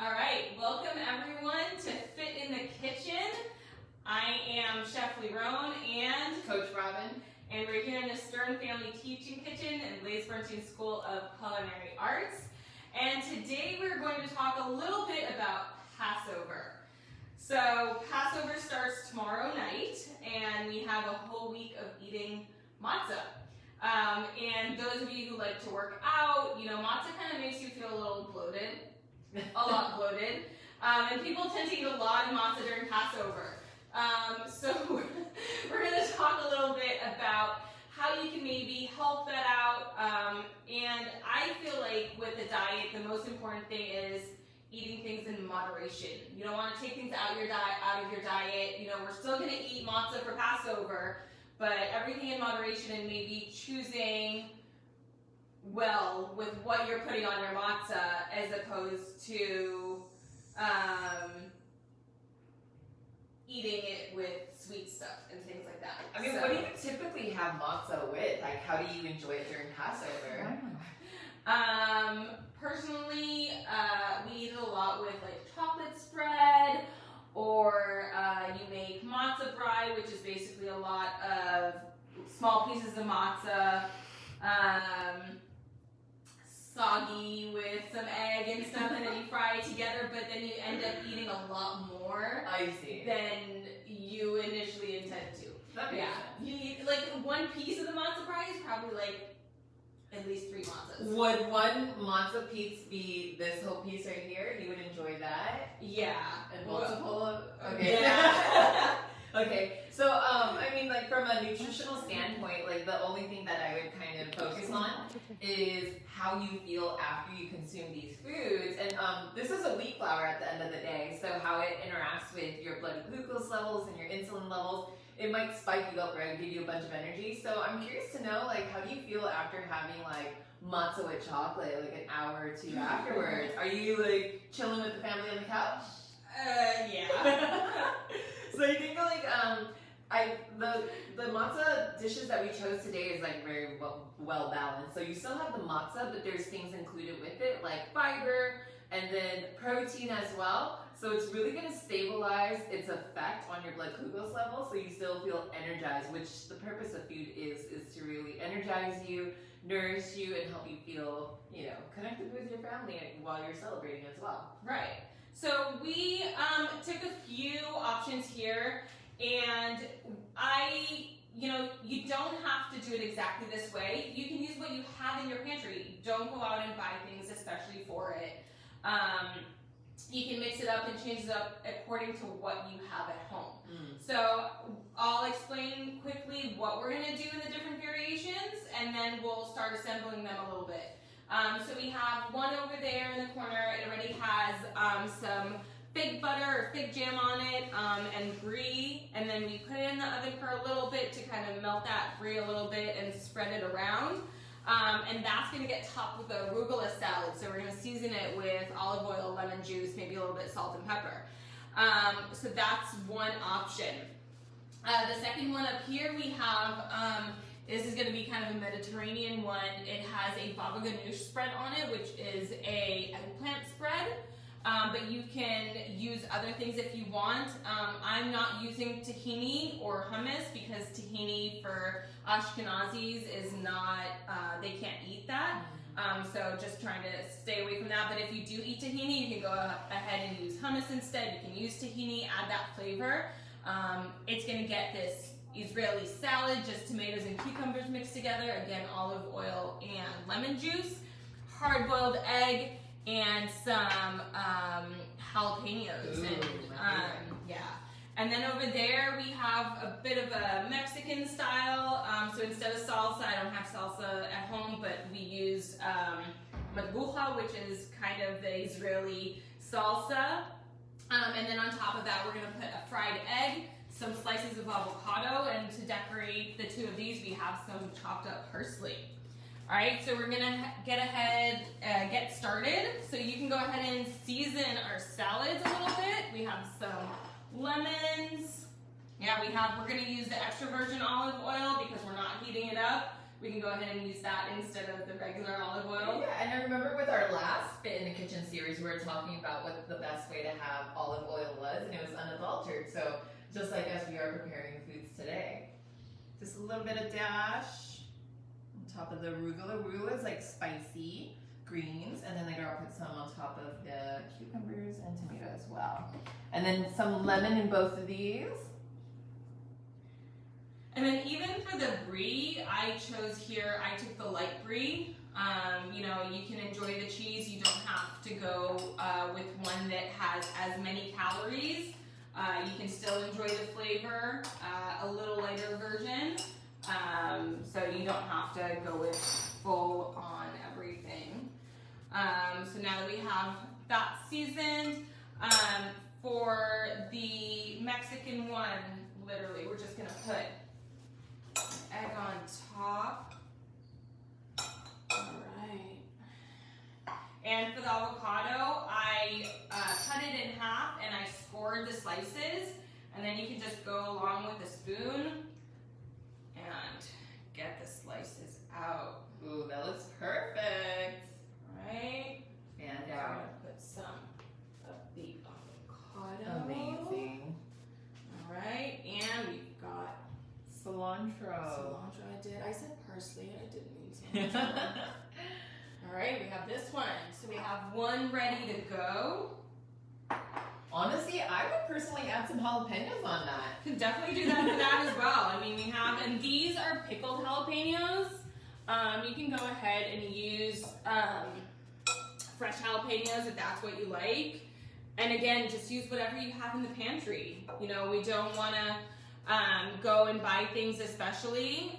All right, welcome everyone to Fit in the Kitchen. I am Chef Lerone and Coach Robin. And we're here in the Stern Family Teaching Kitchen and Blaise Bernstein School of Culinary Arts. And today we're going to talk a little bit about Passover. So Passover starts tomorrow night, and we have a whole week of eating matzah. And those of you who like to work out, matzah kind of makes you feel a little bloated, a lot bloated. And people tend to eat a lot of matzah during Passover. So we're going to talk a little bit about how you can maybe help that out. And I feel like with the diet, the most important thing is eating things in moderation. You don't want to take things out of your diet. We're still going to eat matzah for Passover, but everything in moderation, and maybe choosing well with what you're putting on your matzah as opposed to eating it with sweet stuff and things like that. I mean, what do you typically have matzah with? Like, how do you enjoy it during Passover? Personally, we eat it a lot with like chocolate spread, or you make matzah brei, which is basically a lot of small pieces of matzah, soggy with some egg and stuff, and then you fry it together, but then you end up eating a lot more than you initially intend to. That makes sense. You eat, like, one piece of the matzah brei is probably like at least 3 matzahs. Would one matzah piece be this whole piece right here? You would enjoy that? Yeah. And multiple? Okay. Yeah. Okay. So, I mean, like, from a nutritional standpoint, like, the only thing that I would kind of focus on is how you feel after you consume these foods. And this is a wheat flour at the end of the day, so how it interacts with your blood glucose levels and your insulin levels, it might spike you up, right? Give you a bunch of energy. So I'm curious to know, like, how do you feel after having, like, matzah with chocolate, like, an hour or two afterwards? Are you, like, chilling with the family on the couch? Yeah. So I think, like, the matzah dishes that we chose today is, like, very well balanced. So you still have the matzah, but there's things included with it, like fiber and then protein as well. So it's really going to stabilize its effect on your blood glucose level, so you still feel energized, which the purpose of food is to really energize you, nourish you, and help you feel, connected with your family while you're celebrating as well. Right. So we took a few options here, and you don't have to do it exactly this way. You can use what you have in your pantry. Don't go out and buy things especially for it. You can mix it up and change it up according to what you have at home. So I'll explain quickly what we're going to do in the different variations, and then we'll start assembling them a little bit. So we have one over there in the corner. It already has some fig butter or fig jam on it, and brie, and then we put it in the oven for a little bit to kind of melt that brie a little bit and spread it around. And that's going to get topped with a arugula salad. So we're going to season it with olive oil, lemon juice, maybe a little bit of salt and pepper. So that's one option. The second one up here we have, this is going to be kind of a Mediterranean one. It has a baba ganoush spread on it, which is a eggplant spread. But you can use other things if you want. I'm not using tahini or hummus because tahini for Ashkenazis is not, they can't eat that. So just trying to stay away from that. But if you do eat tahini, you can go ahead and use hummus instead. You can use tahini, add that flavor. It's going to get this Israeli salad, just tomatoes and cucumbers mixed together. Again, olive oil and lemon juice, hard-boiled egg, and some jalapenos. And then over there we have a bit of a Mexican style. So instead of salsa, I don't have salsa at home, but we used matbucha, which is kind of the Israeli salsa. And then on top of that, we're going to put a fried egg, some slices of avocado, and to decorate the two of these, we have some chopped up parsley. All right, so we're gonna get started. So you can go ahead and season our salads a little bit. We have some lemons. We're gonna use the extra virgin olive oil because we're not heating it up. We can go ahead and use that instead of the regular olive oil. Yeah, and I remember with our last Fit in the Kitchen series, we were talking about what the best way to have olive oil was, and it was unadulterated. So just like us, we are preparing foods today. Just a little bit of dash on top of the arugula. Arugula is like spicy greens, and then later I'll put some on top of the cucumbers and tomato as well. And then some lemon in both of these. And then even for the brie, I chose here, I took the light brie. You know, you can enjoy the cheese. You don't have to go with one that has as many calories. You can still enjoy the flavor, a little lighter version. So you don't have to go with full on everything. So now that we have that seasoned, for the Mexican one, literally, we're just gonna put egg on top. Alright. And for the avocado, I cut it in half and I scored the slices. And then you can just go along with a spoon and get the slices out. Ooh, that looks perfect. Right? And I'm gonna put some of the avocado. amazing. Alright, and we've got Cilantro. cilantro. I said parsley, I didn't mean cilantro. Alright, we have this one. So we have one ready to go. Honestly, I would personally add some jalapenos on that. Can definitely do that for that as well. I mean, we have, and these are pickled jalapenos. You can go ahead and use fresh jalapenos if that's what you like. And again, just use whatever you have in the pantry. You know, we don't want to go and buy things especially.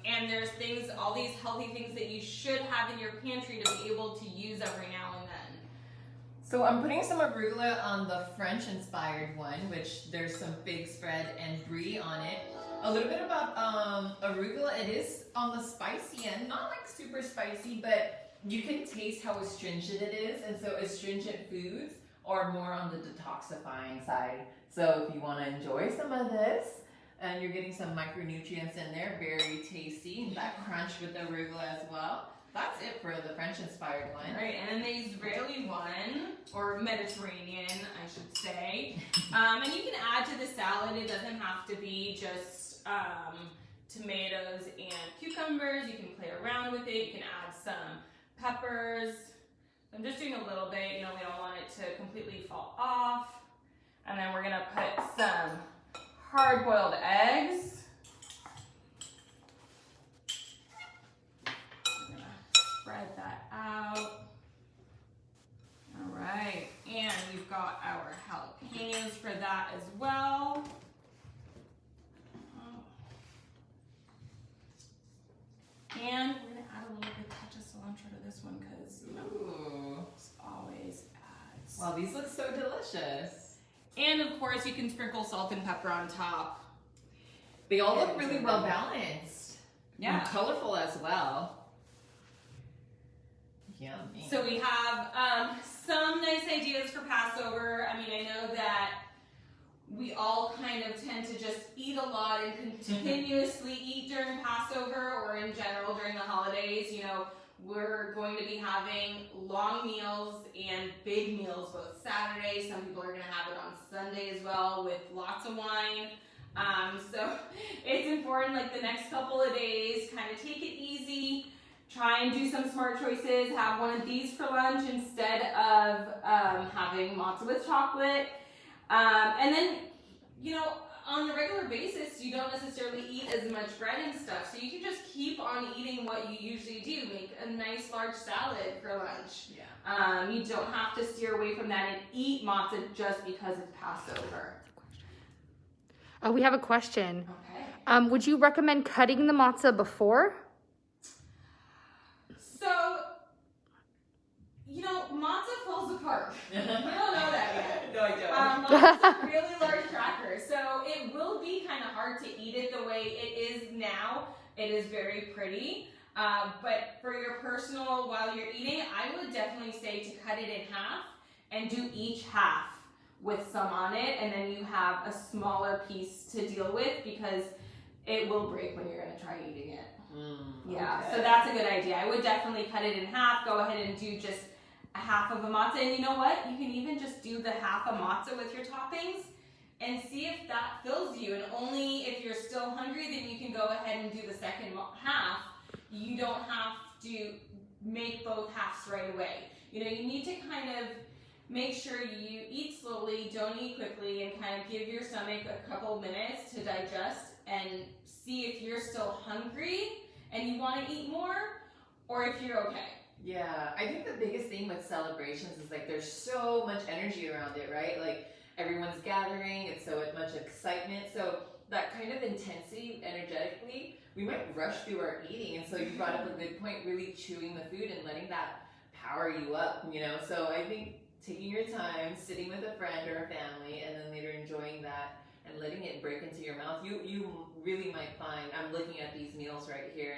And there's things, all these healthy things that you should have in your pantry to be able to use every now and then. So I'm putting some arugula on the French-inspired one, which there's some fig spread and brie on it. A little bit about arugula. It is on the spicy end, not like super spicy, but you can taste how astringent it is. And so astringent foods are more on the detoxifying side. So if you want to enjoy some of this, and you're getting some micronutrients in there, very tasty, and that crunch with the arugula as well. That's it for the French-inspired one. Right, and then the Israeli one, or Mediterranean, I should say. And you can add to the salad. It doesn't have to be just tomatoes and cucumbers. You can play around with it. You can add some peppers. I'm just doing a little bit. You know, we don't want it to completely fall off. And then we're gonna put some hard-boiled eggs. Spread that out. All right, and we've got our jalapenos for that as well. And we're gonna add a little bit touch of cilantro to this one because you know, it's always adds. Wow, these look so delicious. And of course, you can sprinkle salt and pepper on top. They all look really well balanced. Yeah, and colorful as well. Yummy. So we have some nice ideas for Passover. I mean, I know that we all kind of tend to just eat a lot and continuously eat during Passover or in general during the holidays. You know, we're going to be having long meals and big meals both Saturday. Some people are going to have it on Sunday as well with lots of wine. So it's important, like the next couple of days, kind of take it easy. Try and do some smart choices. Have one of these for lunch instead of having matzah with chocolate. And then, you know, on a regular basis, you don't necessarily eat as much bread and stuff. So you can just keep on eating what you usually do. Make a nice large salad for lunch. Yeah. You don't have to steer away from that and eat matzah just because it's Passover. We have a question. Okay. Would you recommend cutting the matzah before? So, you know, matzah falls apart. You don't know that yet. No, I don't. Matzah's a really large cracker, so it will be kind of hard to eat it the way it is now. It is very pretty, but for your personal, while you're eating, I would definitely say to cut it in half and do each half with some on it, and then you have a smaller piece to deal with because it will break when you're going to try eating it. Yeah, okay. so that's a good idea. I would definitely cut it in half. Go ahead and do just a half of a matzah. And you know what? You can even just do the half a matzah with your toppings and see if that fills you. And only if you're still hungry, then you can go ahead and do the second half. You don't have to make both halves right away. You know, you need to kind of make sure you eat slowly, don't eat quickly, and kind of give your stomach a couple minutes to digest and see if you're still hungry and you want to eat more, or if you're okay. Yeah, I think the biggest thing with celebrations is like there's so much energy around it, right? Like everyone's gathering, it's so much excitement. So that kind of intensity energetically, we might rush through our eating. And so you brought up a good point, really chewing the food and letting that power you up, you know? So I think taking your time, sitting with a friend or a family, and then later enjoying that and letting it break into your mouth, you really might find, I'm looking at these meals right here,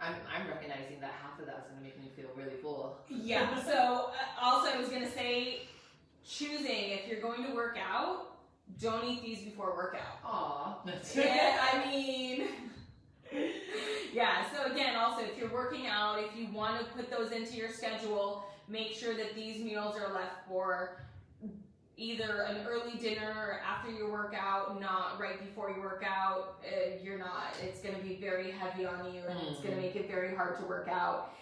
and I'm recognizing that half of that's going to make me feel really full. Yeah, so also I was going to say, choosing, if you're going to work out, don't eat these before workout. Aw. Yeah, I mean, yeah, so again, also if you're working out, if you want to put those into your schedule, make sure that these meals are left for either an early dinner or after your workout, not right before you work out. It's going to be very heavy on you, and it's going to make it very hard to work out.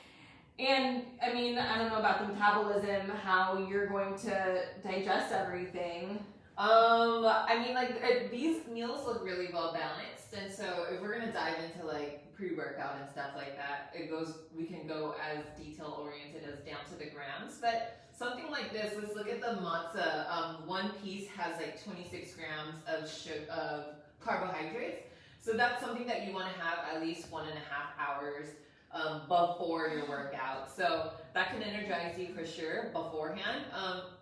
And I mean, I don't know about the metabolism, how you're going to digest everything. I mean, like these meals look really well balanced, and so if we're gonna dive into like pre-workout and stuff like that, we can go as detail oriented as down to the grams. But something like this, let's look at the matzah. One piece has like 26 grams of carbohydrates, so that's something that you want to have at least 1.5 hours before your workout. So that can energize you for sure beforehand.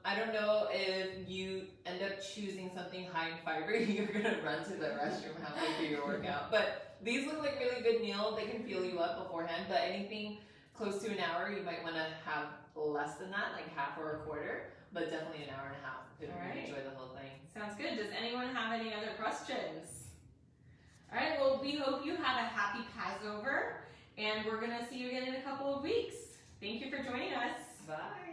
I don't know if you end up choosing something high in fiber, you're gonna run to the restroom halfway through your workout. But these look like really good meals. They can fuel you up beforehand, but anything close to an hour, you might want to have less than that, like half or a quarter, but definitely an hour and a half to really enjoy the whole thing. Sounds good. Does anyone have any other questions? All right, well, we hope you have a happy Passover, and we're going to see you again in a couple of weeks. Thank you for joining us. Bye.